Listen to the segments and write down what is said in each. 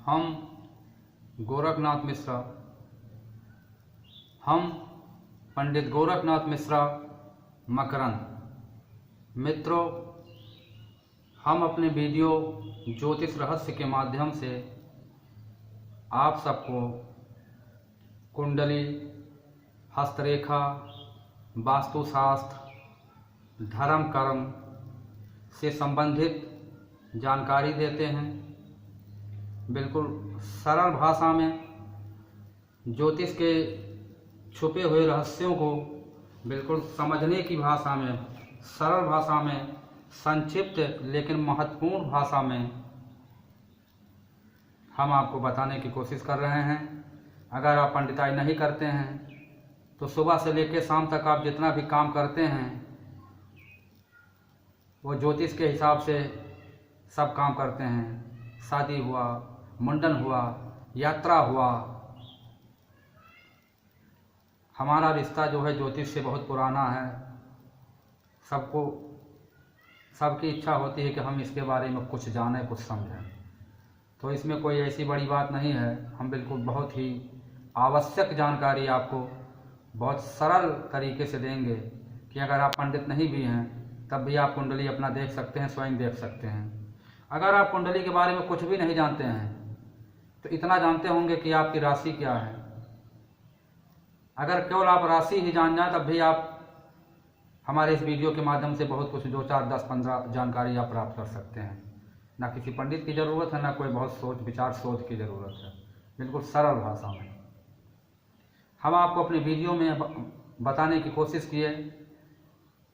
हम गोरखनाथ मिश्रा, हम पंडित गोरखनाथ मिश्रा मकरंद। मित्रों, हम अपने वीडियो ज्योतिष रहस्य के माध्यम से आप सबको कुंडली, हस्तरेखा, वास्तुशास्त्र, धर्म कर्म से संबंधित जानकारी देते हैं। बिल्कुल सरल भाषा में ज्योतिष के छुपे हुए रहस्यों को बिल्कुल समझने की भाषा में, सरल भाषा में, संक्षिप्त लेकिन महत्वपूर्ण भाषा में हम आपको बताने की कोशिश कर रहे हैं। अगर आप पंडिताई नहीं करते हैं तो सुबह से लेकर शाम तक आप जितना भी काम करते हैं वो ज्योतिष के हिसाब से सब काम करते हैं। शादी हुआ, मुंडन हुआ, यात्रा हुआ, हमारा रिश्ता जो है ज्योतिष से बहुत पुराना है। सबकी इच्छा होती है कि हम इसके बारे में कुछ जानें, कुछ समझें। तो इसमें कोई ऐसी बड़ी बात नहीं है। हम बिल्कुल बहुत ही आवश्यक जानकारी आपको बहुत सरल तरीके से देंगे कि अगर आप पंडित नहीं भी हैं तब भी आप कुंडली अपना देख सकते हैं, स्वयं देख सकते हैं। अगर आप कुंडली के बारे में कुछ भी नहीं जानते हैं तो इतना जानते होंगे कि आपकी राशि क्या है। अगर केवल आप राशि ही जान जाए तब भी आप हमारे इस वीडियो के माध्यम से बहुत कुछ 2, 4, 10, 15 जानकारी आप प्राप्त कर सकते हैं। ना किसी पंडित की ज़रूरत है, ना कोई बहुत सोच विचार शोध की ज़रूरत है। बिल्कुल सरल भाषा में हम आपको अपने वीडियो में बताने की कोशिश किए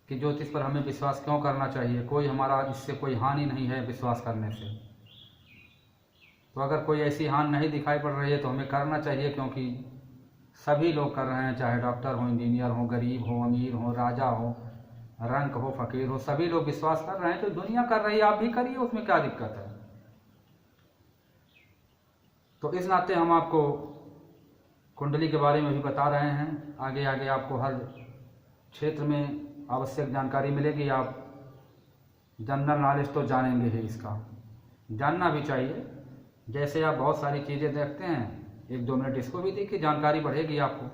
कि ज्योतिष पर हमें विश्वास क्यों करना चाहिए। कोई हमारा इससे कोई हानि नहीं है विश्वास करने से। तो अगर कोई ऐसी हानि नहीं दिखाई पड़ रही है तो हमें करना चाहिए, क्योंकि सभी लोग कर रहे हैं, चाहे डॉक्टर हो, इंजीनियर हो, गरीब हो, अमीर हो, राजा हो, रंक हो, फकीर हो, सभी लोग विश्वास कर रहे हैं। तो दुनिया कर रही है, आप भी करिए, उसमें क्या दिक्कत है। तो इस नाते हम आपको कुंडली के बारे में भी बता रहे हैं। आगे आगे आपको हर क्षेत्र में आवश्यक जानकारी मिलेगी। आप जनरल नॉलेज तो जानेंगे ही, इसका जानना भी चाहिए। जैसे आप बहुत सारी चीज़ें देखते हैं, 1-2 मिनट इसको भी देखिए, जानकारी बढ़ेगी आपको।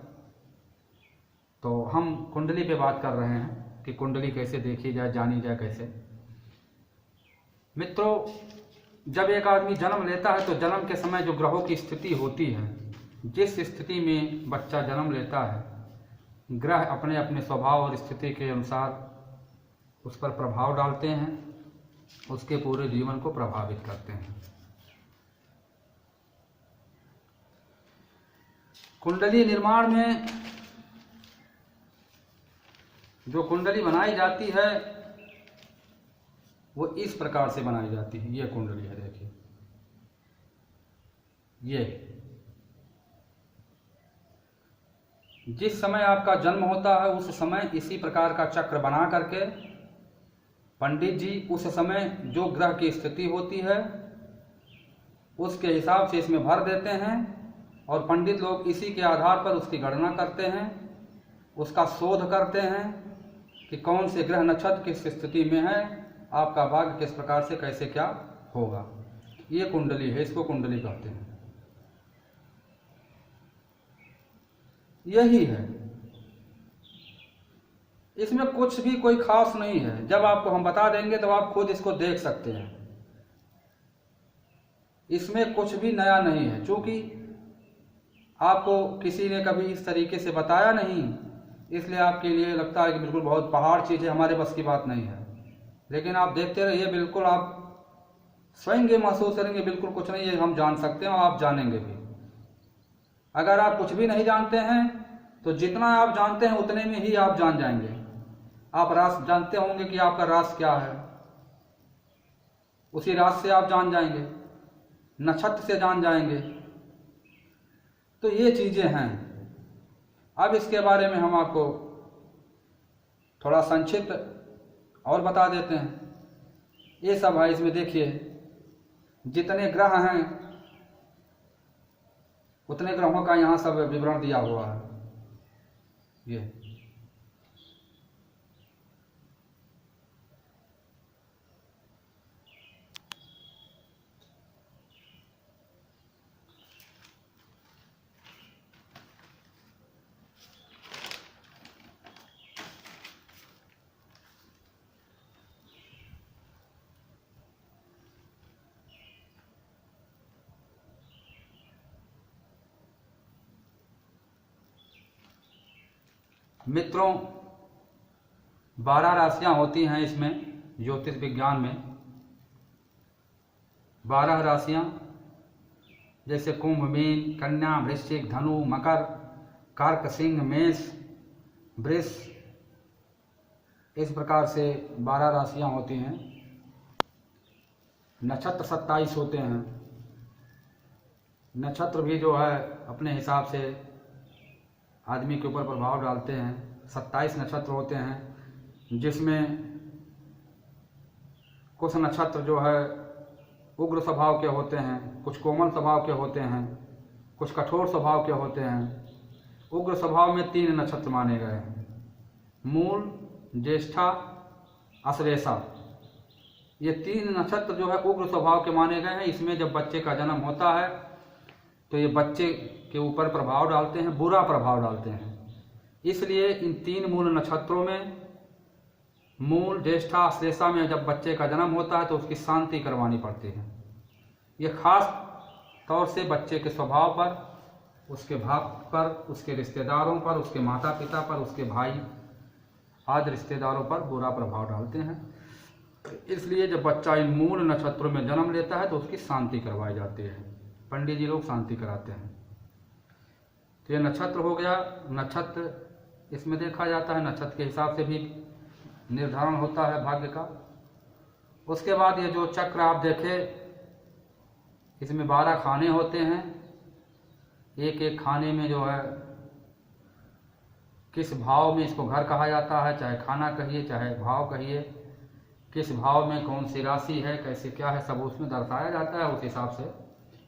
तो हम कुंडली पे बात कर रहे हैं कि कुंडली कैसे देखी जाए, जानी जाए कैसे। मित्रों, जब एक आदमी जन्म लेता है तो जन्म के समय जो ग्रहों की स्थिति होती है, जिस स्थिति में बच्चा जन्म लेता है, ग्रह अपने अपने स्वभाव और स्थिति के अनुसार उस पर प्रभाव डालते हैं, उसके पूरे जीवन को प्रभावित करते हैं। कुंडली निर्माण में जो कुंडली बनाई जाती है वो इस प्रकार से बनाई जाती है। ये कुंडली है, देखिए, ये जिस समय आपका जन्म होता है उस समय इसी प्रकार का चक्र बना करके पंडित जी उस समय जो ग्रह की स्थिति होती है उसके हिसाब से इसमें भर देते हैं और पंडित लोग इसी के आधार पर उसकी गणना करते हैं, उसका शोध करते हैं कि कौन से ग्रह नक्षत्र किस स्थिति में है, आपका भाग्य किस प्रकार से कैसे क्या होगा। ये कुंडली है, इसको कुंडली कहते हैं। यही है, इसमें कुछ भी कोई खास नहीं है। जब आपको हम बता देंगे तो आप खुद इसको देख सकते हैं। इसमें कुछ भी नया नहीं है, क्योंकि आपको किसी ने कभी इस तरीके से बताया नहीं, इसलिए आपके लिए लगता है कि बिल्कुल बहुत पहाड़ चीज़ है, हमारे बस की बात नहीं है। लेकिन आप देखते रहिए, बिल्कुल आप स्वयं ये महसूस करेंगे बिल्कुल कुछ नहीं है, हम जान सकते हैं और आप जानेंगे भी। अगर आप कुछ भी नहीं जानते हैं तो जितना आप जानते हैं उतने में ही आप जान जाएंगे। आप राशि जानते होंगे कि आपका राशि क्या है, उसी राशि से आप जान जाएंगे, नक्षत्र से जान जाएंगे। तो ये चीज़ें हैं। अब इसके बारे में हम आपको थोड़ा संक्षिप्त और बता देते हैं। ये सब है, इसमें देखिए जितने ग्रह हैं उतने ग्रहों का यहाँ सब विवरण दिया हुआ है। ये मित्रों, 12 राशियां होती हैं इसमें ज्योतिष विज्ञान में। 12 राशियां जैसे कुंभ, मीन, कन्या, वृश्चिक, धनु, मकर, कर्क, सिंह, मेष, वृष, इस प्रकार से 12 राशियां होती हैं। नक्षत्र 27 होते हैं। नक्षत्र भी जो है अपने हिसाब से आदमी के ऊपर प्रभाव डालते हैं। 27 नक्षत्र होते हैं, जिसमें कुछ नक्षत्र जो है उग्र स्वभाव के होते हैं, कुछ कोमल स्वभाव के होते हैं, कुछ कठोर स्वभाव के होते हैं। उग्र स्वभाव में 3 नक्षत्र माने गए हैं, मूल, ज्येष्ठा, आश्लेषा। ये 3 नक्षत्र जो है उग्र स्वभाव के माने गए हैं। इसमें जब बच्चे का जन्म होता है तो ये बच्चे के ऊपर प्रभाव डालते हैं, बुरा प्रभाव डालते हैं। इसलिए इन 3 मूल नक्षत्रों में, मूल, ज्येष्ठा, आश्लेषा में जब बच्चे का जन्म होता है तो उसकी शांति करवानी पड़ती है। ये खास तौर से बच्चे के स्वभाव पर, उसके भक्त पर, उसके रिश्तेदारों पर, उसके माता पिता पर, उसके भाई आदि रिश्तेदारों पर बुरा प्रभाव डालते हैं। इसलिए जब बच्चा इन मूल नक्षत्रों में जन्म लेता है तो उसकी शांति करवाई जाती है। पंडित जी लोग शांति कराते हैं। तो ये नक्षत्र हो गया। नक्षत्र इसमें देखा जाता है, नक्षत्र के हिसाब से भी निर्धारण होता है भाग्य का। उसके बाद ये जो चक्र आप देखें, इसमें 12 खाने होते हैं। एक एक खाने में जो है किस भाव में, इसको घर कहा जाता है, चाहे खाना कहिए चाहे भाव कहिए, किस भाव में कौन सी राशि है, कैसे क्या है, सब उसमें दर्शाया जाता है। उस हिसाब से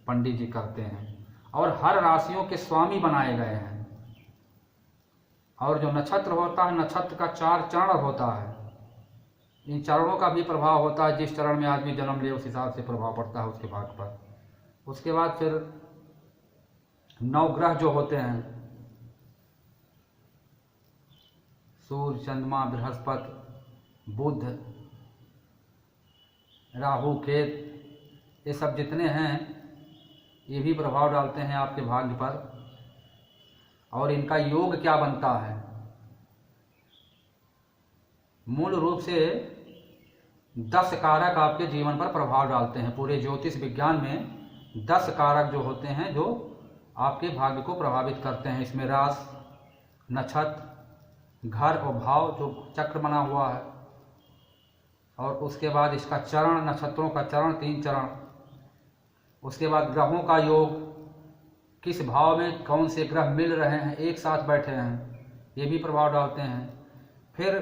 पंडित जी करते हैं। और हर राशियों के स्वामी बनाए गए हैं। और जो नक्षत्र होता है, नक्षत्र का 4 चरण होता है। इन चरणों का भी प्रभाव होता है। जिस चरण में आदमी जन्म ले उस हिसाब से प्रभाव पड़ता है उसके भाग्य पर। उसके बाद फिर 9 ग्रह जो होते हैं, सूर्य, चंद्रमा, बृहस्पति, बुध, राहु, केत, ये सब जितने हैं ये भी प्रभाव डालते हैं आपके भाग्य पर। और इनका योग क्या बनता है, मूल रूप से 10 कारक आपके जीवन पर प्रभाव डालते हैं। पूरे ज्योतिष विज्ञान में 10 कारक जो होते हैं जो आपके भाग्य को प्रभावित करते हैं। इसमें राशि, नक्षत्र, घर और भाव जो चक्र बना हुआ है, और उसके बाद इसका चरण, नक्षत्रों का चरण, 3 चरण। उसके बाद ग्रहों का योग, किस भाव में कौन से ग्रह मिल रहे हैं, एक साथ बैठे हैं, ये भी प्रभाव डालते हैं। फिर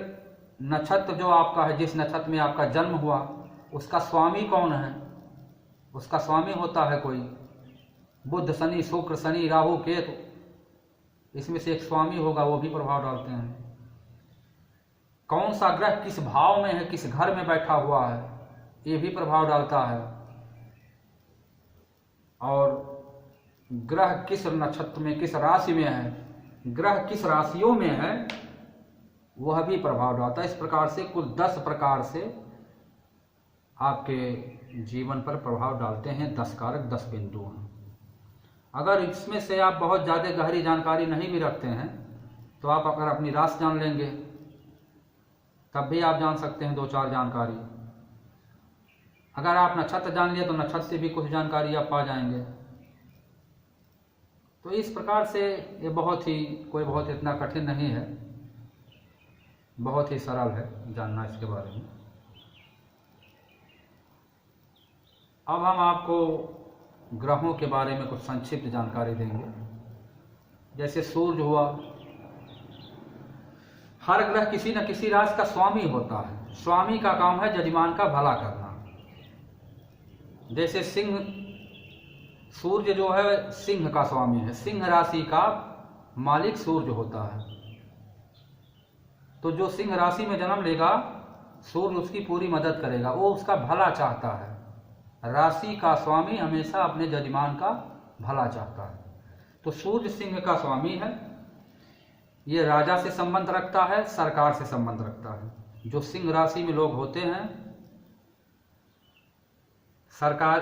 नक्षत्र जो आपका है, जिस नक्षत्र में आपका जन्म हुआ, उसका स्वामी कौन है, उसका स्वामी होता है कोई, बुध, शनि, शुक्र, शनि, राहु, केतु, इसमें से एक स्वामी होगा, वो भी प्रभाव डालते हैं। कौन सा ग्रह किस भाव में है, किस घर में बैठा हुआ है, ये भी प्रभाव डालता है। और ग्रह किस नक्षत्र में, किस राशि में है, ग्रह किस राशियों में है, वह भी प्रभाव डालता है। इस प्रकार से कुल 10 प्रकार से आपके जीवन पर प्रभाव डालते हैं 10 कारक, 10 बिंदु हैं। अगर इसमें से आप बहुत ज़्यादा गहरी जानकारी नहीं भी रखते हैं तो आप अगर अपनी राशि जान लेंगे तब भी आप जान सकते हैं 2-4 जानकारी। अगर आप नक्षत्र जान लिए तो नक्षत्र से भी कुछ जानकारी आप पा जाएंगे। तो इस प्रकार से ये कोई बहुत इतना कठिन नहीं है, बहुत ही सरल है जानना इसके बारे में। अब हम आपको ग्रहों के बारे में कुछ संक्षिप्त जानकारी देंगे। जैसे सूर्य हुआ, हर ग्रह किसी न किसी राशि का स्वामी होता है। स्वामी का काम है जजमान का भला करना। जैसे सूर्य जो है सिंह का स्वामी है, सिंह राशि का मालिक सूर्य होता है। तो जो सिंह राशि में जन्म लेगा, सूर्य उसकी पूरी मदद करेगा, वो उसका भला चाहता है। राशि का स्वामी हमेशा अपने जजमान का भला चाहता है। तो सूर्य सिंह का स्वामी है। ये राजा से संबंध रखता है, सरकार से संबंध रखता है। जो सिंह राशि में लोग होते हैं, सरकार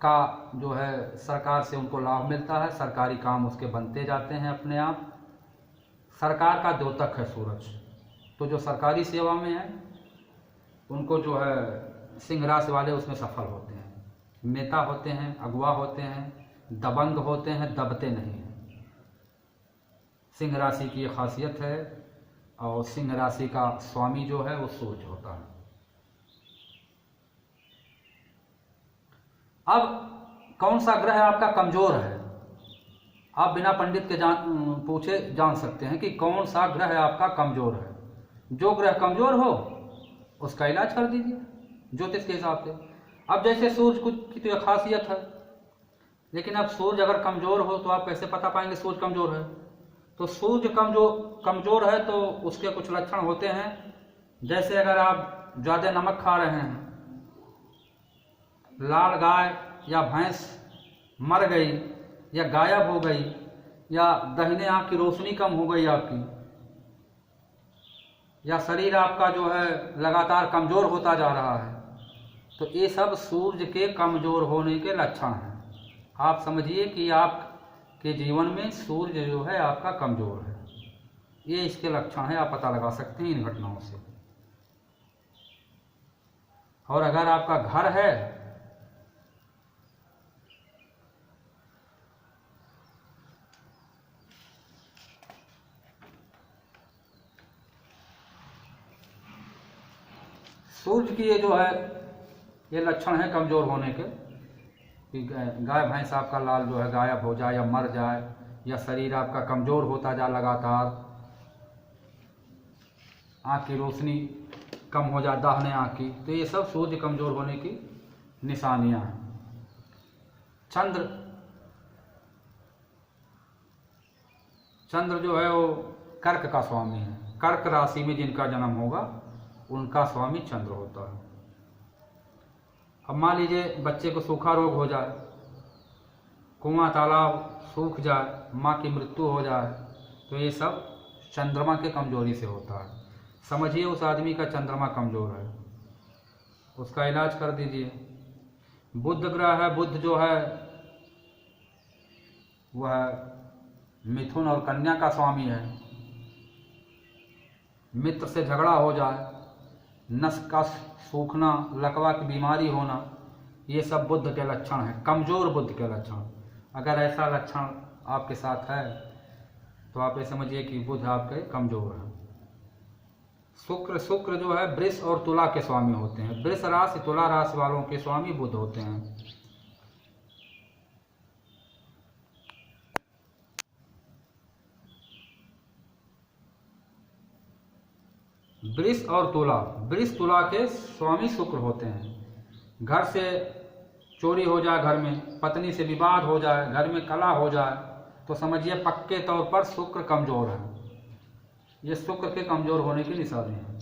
का जो है, सरकार से उनको लाभ मिलता है, सरकारी काम उसके बनते जाते हैं अपने आप। सरकार का द्योतक है सूरज। तो जो सरकारी सेवा में है उनको जो है सिंह राशि वाले उसमें सफल होते हैं, नेता होते हैं, अगुवा होते हैं, दबंग होते हैं, दबते नहीं हैं। सिंह राशि की ये खासियत है। और सिंह राशि का स्वामी जो है वो सूर्य होता है। अब कौन सा ग्रह आपका कमजोर है, आप बिना पंडित के पूछे जान सकते हैं कि कौन सा ग्रह आपका कमजोर है। जो ग्रह कमजोर हो उसका इलाज कर दीजिए ज्योतिष के हिसाब से। अब जैसे सूर्य की तो एक खासियत है, लेकिन अब सूर्य अगर कमजोर हो तो आप कैसे पता पाएंगे सूर्य कमजोर है। तो सूर्य कमजोर है तो उसके कुछ लक्षण होते हैं। जैसे अगर आप ज़्यादा नमक खा रहे हैं, लाल गाय या भैंस मर गई या गायब हो गई, या दाहिने आंख की रोशनी कम हो गई आपकी, या शरीर आपका जो है लगातार कमजोर होता जा रहा है, तो ये सब सूर्य के कमजोर होने के लक्षण हैं। आप समझिए कि आपके जीवन में सूर्य जो है आपका कमजोर है। ये इसके लक्षण है, आप पता लगा सकते हैं इन घटनाओं से। और अगर आपका घर है सूर्य की, ये जो है ये लक्षण है कमजोर होने के कि गाय भैंस आपका लाल जो है गायब हो जाए या मर जाए, या शरीर आपका कमजोर होता जाए लगातार, आँख की रोशनी कम हो जाए दाहिने आँख की, तो ये सब सूर्य कमजोर होने की निशानियां हैं। चंद्र जो है वो कर्क का स्वामी है। कर्क राशि में जिनका जन्म होगा उनका स्वामी चंद्र होता है। अब मान लीजिए बच्चे को सूखा रोग हो जाए, कुआं तालाब सूख जाए, माँ की मृत्यु हो जाए, तो ये सब चंद्रमा के कमजोरी से होता है। समझिए उस आदमी का चंद्रमा कमजोर है, उसका इलाज कर दीजिए। बुध ग्रह है, बुध जो है वह मिथुन और कन्या का स्वामी है। मित्र से झगड़ा हो जाए, नस का सूखना, लकवा की बीमारी होना, ये सब बुध के लक्षण हैं, कमजोर बुध के लक्षण। अगर ऐसा लक्षण आपके साथ है तो आप ये समझिए कि बुध आपके कमजोर है। शुक्र जो है वृष और तुला के स्वामी होते हैं। वृष राशि तुला राशि वालों के स्वामी बुध होते हैं। वृष और तुला, वृष तुला के स्वामी शुक्र होते हैं। घर से चोरी हो जाए, घर में पत्नी से विवाद हो जाए, घर में कलह हो जाए, तो समझिए पक्के तौर पर शुक्र कमजोर है। ये शुक्र के कमजोर होने की निशानी है।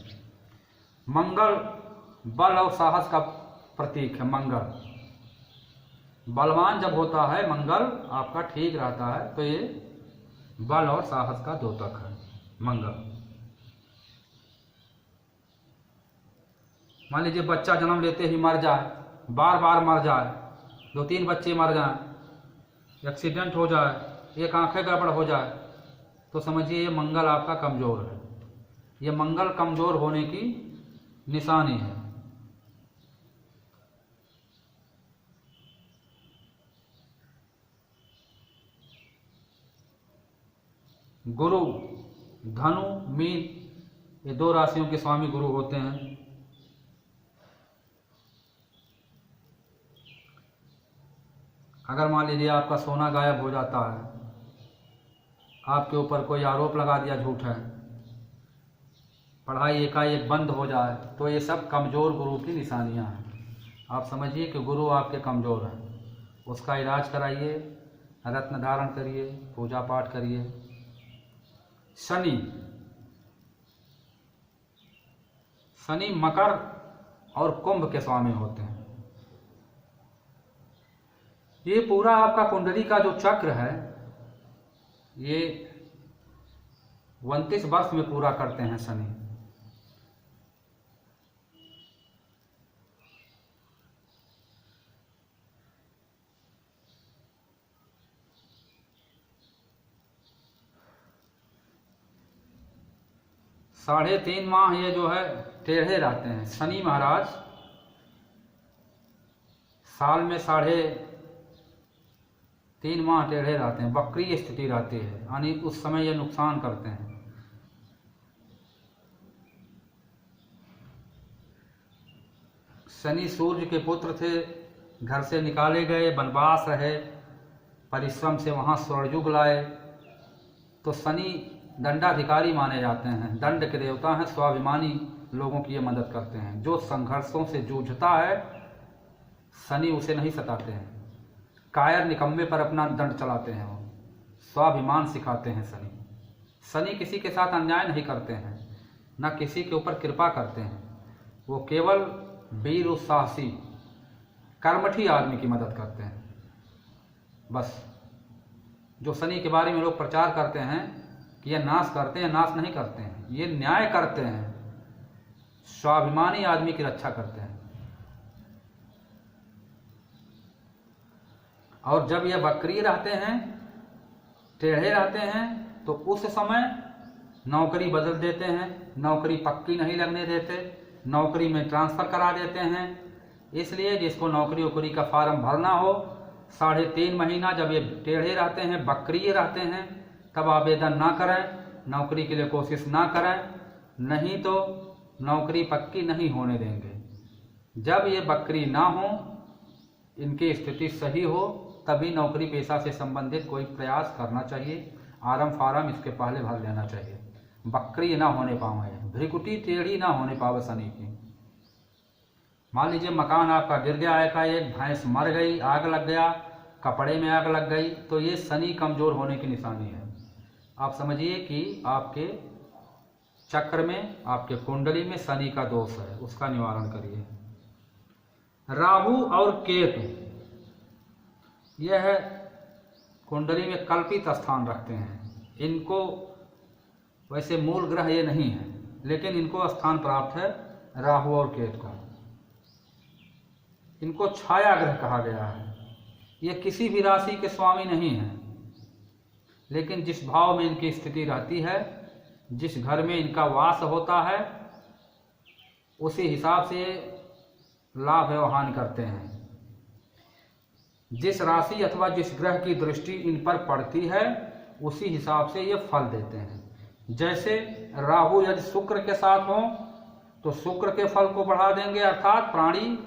मंगल बल और साहस का प्रतीक है। मंगल बलवान जब होता है, मंगल आपका ठीक रहता है, तो ये बल और साहस का द्योतक है मंगल। मान लीजिए बच्चा जन्म लेते ही मर जाए, बार बार मर जाए, 2-3 बच्चे मर जाएं, एक्सीडेंट हो जाए, एक आंखें गड़बड़ हो जाए, तो समझिए ये मंगल आपका कमजोर है। ये मंगल कमजोर होने की निशानी है। गुरु धनु मीन, ये 2 राशियों के स्वामी गुरु होते हैं। अगर मान लीजिए आपका सोना गायब हो जाता है, आपके ऊपर कोई आरोप लगा दिया झूठ है, पढ़ाई एकाएक बंद हो जाए, तो ये सब कमज़ोर गुरु की निशानियां हैं। आप समझिए कि गुरु आपके कमज़ोर हैं, उसका इलाज कराइए, रत्न धारण करिए, पूजा पाठ करिए। शनि मकर और कुंभ के स्वामी होते हैं। ये पूरा आपका कुंडली का जो चक्र है, ये 29 वर्ष में पूरा करते हैं शनि। 3.5 माह ये जो है टेढ़े रहते हैं। शनि महाराज साल में 3.5 माह टेढ़े रहते हैं, वक्री स्थिति रहती है, यानी उस समय ये नुकसान करते हैं। शनि सूर्य के पुत्र थे, घर से निकाले गए, वनवास रहे, परिश्रम से वहाँ स्वर्णयुग लाए। तो शनि दंडाधिकारी माने जाते हैं, दंड के देवता हैं, स्वाभिमानी लोगों की ये मदद करते हैं। जो संघर्षों से जूझता है शनि उसे नहीं सताते हैं, कायर निकम्मे पर अपना दंड चलाते हैं, वो स्वाभिमान सिखाते हैं। शनि किसी के साथ अन्याय नहीं करते हैं, न किसी के ऊपर कृपा करते हैं, वो केवल वीर उत्साहसी कर्मठी आदमी की मदद करते हैं। बस जो शनि के बारे में लोग प्रचार करते हैं कि ये नाश करते हैं, नाश नहीं करते हैं, ये न्याय करते हैं, स्वाभिमानी आदमी की रक्षा करते हैं। और जब ये वक्री रहते हैं, टेढ़े रहते हैं, तो उस समय नौकरी बदल देते हैं, नौकरी पक्की नहीं लगने देते, नौकरी में ट्रांसफ़र करा देते हैं। इसलिए जिसको नौकरी वोकरी का फार्म भरना हो, 3.5 महीना जब ये टेढ़े रहते हैं, वक्रीय रहते हैं, तब आवेदन ना करें, नौकरी के लिए कोशिश ना करें, नहीं तो नौकरी पक्की नहीं होने देंगे। जब ये वक्री ना हो, इनकी स्थिति सही हो, तभी नौकरी पेशा से संबंधित कोई प्रयास करना चाहिए। आरम फारम इसके पहले भर लेना चाहिए। वक्री ना होने पावे, भ्रिकुटी टेढ़ी ना होने पावे शनि की। मान लीजिए मकान आपका गिर गया, एक भैंस मर गई, आग लग गया, कपड़े में आग लग गई, तो ये शनि कमज़ोर होने की निशानी है। आप समझिए कि आपके चक्र में, आपके कुंडली में शनि का दोष है, उसका निवारण करिए। राहु और केतु यह कुंडली में कल्पित स्थान रखते हैं। इनको वैसे मूल ग्रह ये नहीं है, लेकिन इनको स्थान प्राप्त है राहु और केतु का। इनको छाया ग्रह कहा गया है। ये किसी भी राशि के स्वामी नहीं हैं, लेकिन जिस भाव में इनकी स्थिति रहती है, जिस घर में इनका वास होता है, उसी हिसाब से लाभ एवं हानि करते हैं। जिस राशि अथवा जिस ग्रह की दृष्टि इन पर पड़ती है, उसी हिसाब से ये फल देते हैं। जैसे राहु यदि शुक्र के साथ हो तो शुक्र के फल को बढ़ा देंगे, अर्थात प्राणी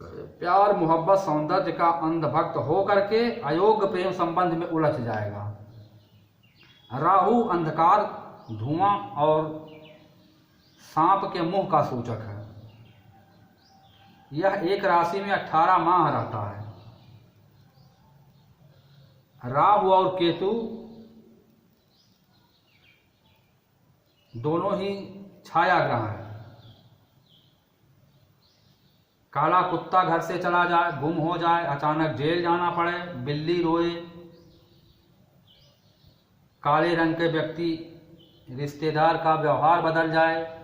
प्यार मोहब्बत सौंदर्य का अंधभक्त हो करके अयोग्य प्रेम संबंध में उलझ जाएगा। राहु अंधकार, धुआं और सांप के मुंह का सूचक है। यह एक राशि में 18 माह रहता है। राहु और केतु दोनों ही छाया ग्रह हैं। काला कुत्ता घर से चला जाए, गुम हो जाए, अचानक जेल जाना पड़े, बिल्ली रोए, काले रंग के व्यक्ति रिश्तेदार का व्यवहार बदल जाए,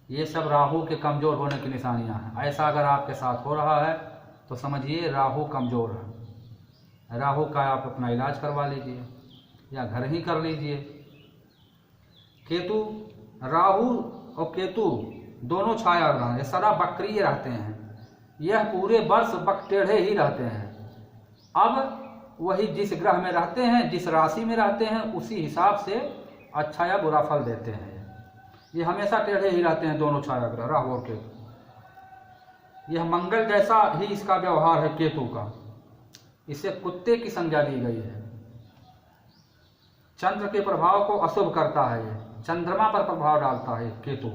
ये सब राहु के कमज़ोर होने की निशानियां हैं। ऐसा अगर आपके साथ हो रहा है तो समझिए राहु कमज़ोर है। राहु का आप अपना इलाज करवा लीजिए या घर ही कर लीजिए। केतु, राहु और केतु दोनों छाया ग्रह हैं, सदा वक्रीय रहते हैं। यह पूरे वर्ष टेढ़े ही रहते हैं। अब वही जिस ग्रह में रहते हैं, जिस राशि में रहते हैं, उसी हिसाब से अच्छा या बुरा फल देते हैं। ये हमेशा टेढ़े ही रहते हैं दोनों छाया ग्रह, राहु और केतु। यह मंगल जैसा ही इसका व्यवहार है केतु का। इसे कुत्ते की संज्ञा दी गई है। चंद्र के प्रभाव को अशुभ करता है, ये चंद्रमा पर प्रभाव डालता है केतु।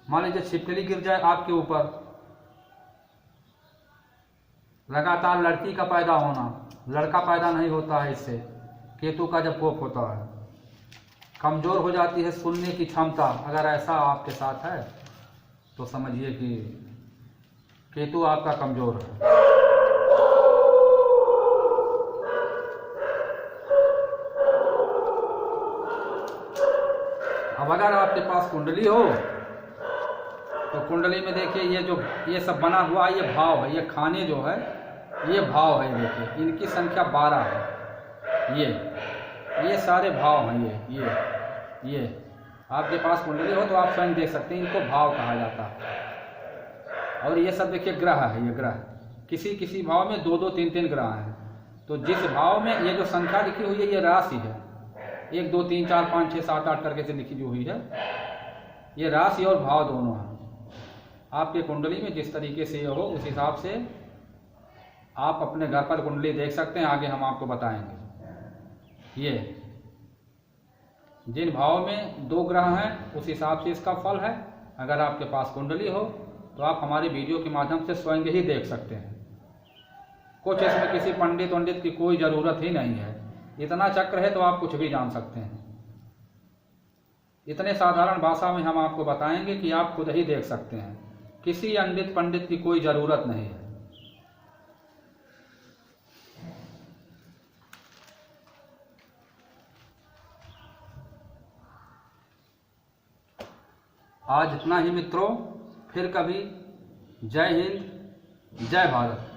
मान लीजिए छिपकली गिर जाए आपके ऊपर, लगातार लड़की का पैदा होना, लड़का पैदा नहीं होता है इससे। केतु का जब कोप होता है, कमज़ोर हो जाती है सुनने की क्षमता। अगर ऐसा आपके साथ है तो समझिए कि केतु आपका कमज़ोर है। अब अगर आपके पास कुंडली हो तो कुंडली में देखिए ये सब बना हुआ ये भाव है, ये खाने जो है ये भाव है। देखिए इनकी संख्या 12 है। ये सारे भाव हैं। ये आपके पास कुंडली हो तो आप स्वयं देख सकते हैं, इनको भाव कहा जाता है। और ये सब देखिए ग्रह है, ये ग्रह किसी किसी भाव में 2 2 3 3 ग्रह हैं। तो जिस भाव में ये जो संख्या लिखी हुई है ये राशि है, 1 2 3 4 5 6 7 8 करके से लिखी जो हुई है, ये राशि और भाव दोनों हैं। आपके कुंडली में जिस तरीके से ये हो उस हिसाब से आप अपने घर पर कुंडली देख सकते हैं, आगे हम आपको बताएंगे। ये जिन भाव में 2 ग्रह हैं उस हिसाब से इसका फल है। अगर आपके पास कुंडली हो तो आप हमारी वीडियो के माध्यम से स्वयं ही देख सकते हैं। कुछ इसमें किसी पंडित वंडित की कोई ज़रूरत ही नहीं है, इतना चक्र है तो आप कुछ भी जान सकते हैं। इतने साधारण भाषा में हम आपको बताएंगे कि आप खुद ही देख सकते हैं, किसी अंडित पंडित की कोई ज़रूरत नहीं है। आज इतना ही मित्रों, फिर कभी। जय हिंद, जय भारत।